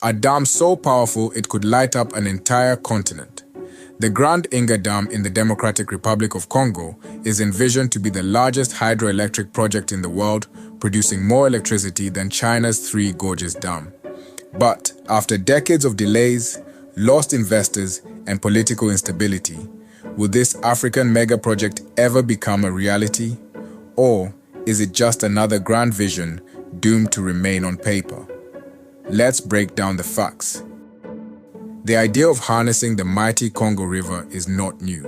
A dam so powerful it could light up an entire continent. The Grand Inga Dam in the Democratic Republic of Congo is envisioned to be the largest hydroelectric project in the world, producing more electricity than China's 3 Gorges Dam. But after decades of delays, lost investors, and political instability, will this African megaproject ever become a reality? Or is it just another grand vision doomed to remain on paper? Let's break down the facts. The idea of harnessing the mighty Congo River is not new.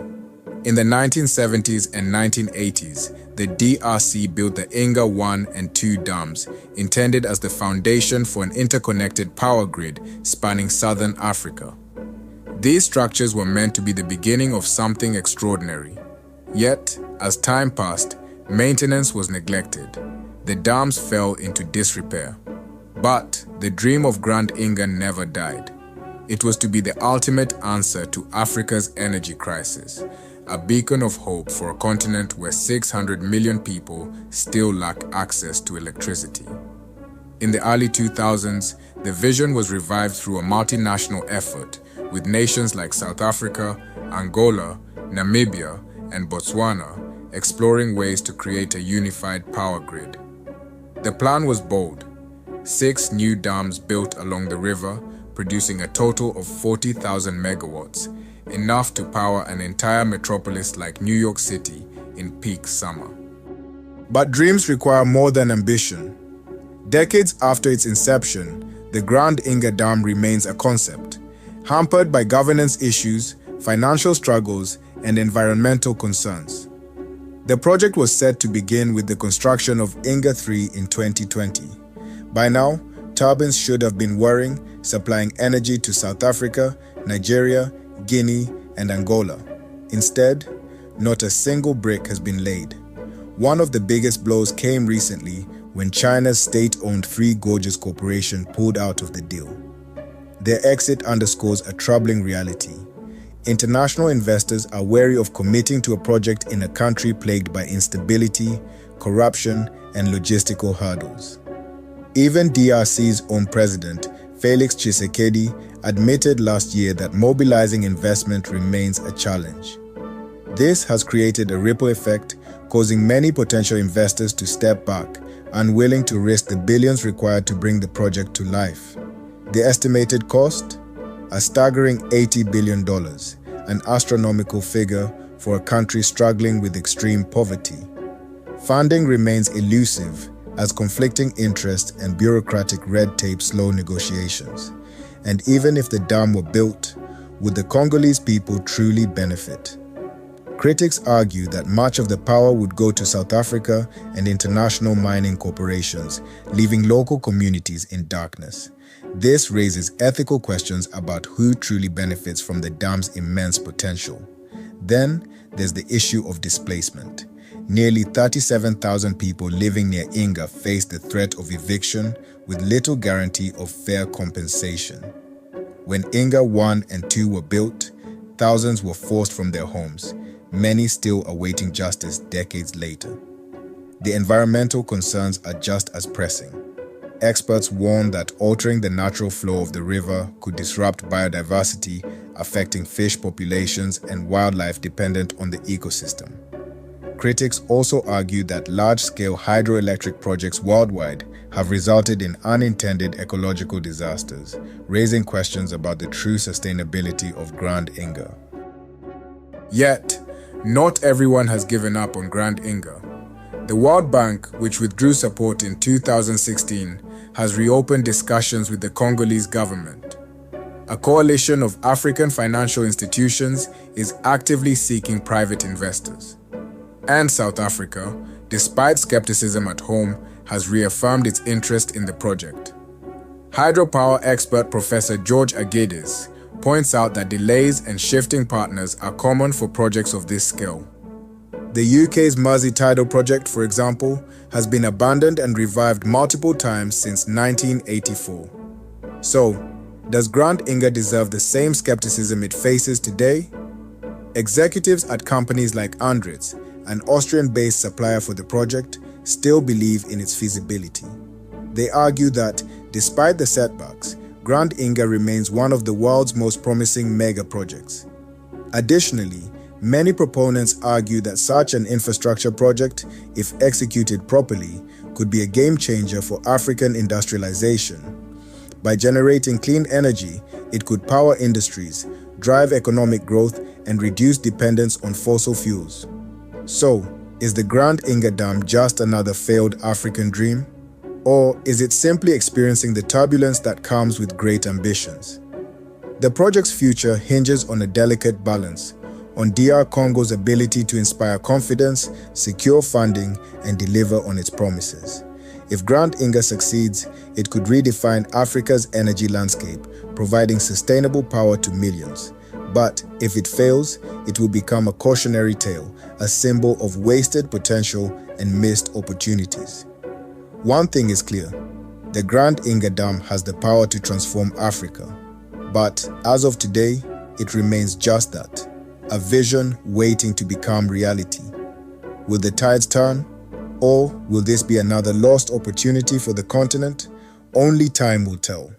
In the 1970s and 1980s, the DRC built the Inga 1 and 2 dams, intended as the foundation for an interconnected power grid spanning southern Africa. These structures were meant to be the beginning of something extraordinary. Yet, as time passed, maintenance was neglected. The dams fell into disrepair. But the dream of Grand Inga never died. It was to be the ultimate answer to Africa's energy crisis, a beacon of hope for a continent where 600 million people still lack access to electricity. In the early 2000s, the vision was revived through a multinational effort with nations like South Africa, Angola, Namibia, and Botswana exploring ways to create a unified power grid. The plan was bold. 6 new dams built along the river, producing a total of 40,000 megawatts, enough to power an entire metropolis like New York City in peak summer. But dreams require more than ambition. Decades after its inception, the Grand Inga Dam remains a concept, hampered by governance issues, financial struggles, and environmental concerns. The project was set to begin with the construction of Inga 3 in 2020. By now, turbines should have been whirring, supplying energy to South Africa, Nigeria, Guinea, and Angola. Instead, not a single brick has been laid. One of the biggest blows came recently when China's state-owned Three Gorges Corporation pulled out of the deal. Their exit underscores a troubling reality. International investors are wary of committing to a project in a country plagued by instability, corruption, and logistical hurdles. Even DRC's own president, Felix Tshisekedi, admitted last year that mobilizing investment remains a challenge. This has created a ripple effect, causing many potential investors to step back, unwilling to risk the billions required to bring the project to life. The estimated cost? A staggering $80 billion, an astronomical figure for a country struggling with extreme poverty. Funding remains elusive as conflicting interests and bureaucratic red tape slow negotiations. And even if the dam were built, would the Congolese people truly benefit? Critics argue that much of the power would go to South Africa and international mining corporations, leaving local communities in darkness. This raises ethical questions about who truly benefits from the dam's immense potential. Then, there's the issue of displacement. Nearly 37,000 people living near Inga face the threat of eviction with little guarantee of fair compensation. When Inga 1 and 2 were built, thousands were forced from their homes, many still awaiting justice decades later. The environmental concerns are just as pressing. Experts warn that altering the natural flow of the river could disrupt biodiversity, affecting fish populations and wildlife dependent on the ecosystem. Critics also argue that large-scale hydroelectric projects worldwide have resulted in unintended ecological disasters, raising questions about the true sustainability of Grand Inga. Yet, not everyone has given up on Grand Inga. The World Bank, which withdrew support in 2016, has reopened discussions with the Congolese government. A coalition of African financial institutions is actively seeking private investors. And South Africa, despite skepticism at home, has reaffirmed its interest in the project. Hydropower expert Professor George Agedes points out that delays and shifting partners are common for projects of this scale. The UK's Mersey Tidal project, for example, has been abandoned and revived multiple times since 1984. So, does Grand Inga deserve the same skepticism it faces today? Executives at companies like Andritz, an Austrian-based supplier for the project, still believe in its feasibility. They argue that, despite the setbacks, Grand Inga remains one of the world's most promising mega projects. Additionally, many proponents argue that such an infrastructure project, if executed properly, could be a game changer for African industrialization. By generating clean energy, it could power industries, drive economic growth, and reduce dependence on fossil fuels. So, is the Grand Inga Dam just another failed African dream? Or is it simply experiencing the turbulence that comes with great ambitions? The project's future hinges on a delicate balance, on DR Congo's ability to inspire confidence, secure funding, and deliver on its promises. If Grand Inga succeeds, it could redefine Africa's energy landscape, providing sustainable power to millions. But if it fails, it will become a cautionary tale, a symbol of wasted potential and missed opportunities. One thing is clear: the Grand Inga Dam has the power to transform Africa. But as of today, it remains just that, a vision waiting to become reality. Will the tides turn? Or will this be another lost opportunity for the continent? Only time will tell.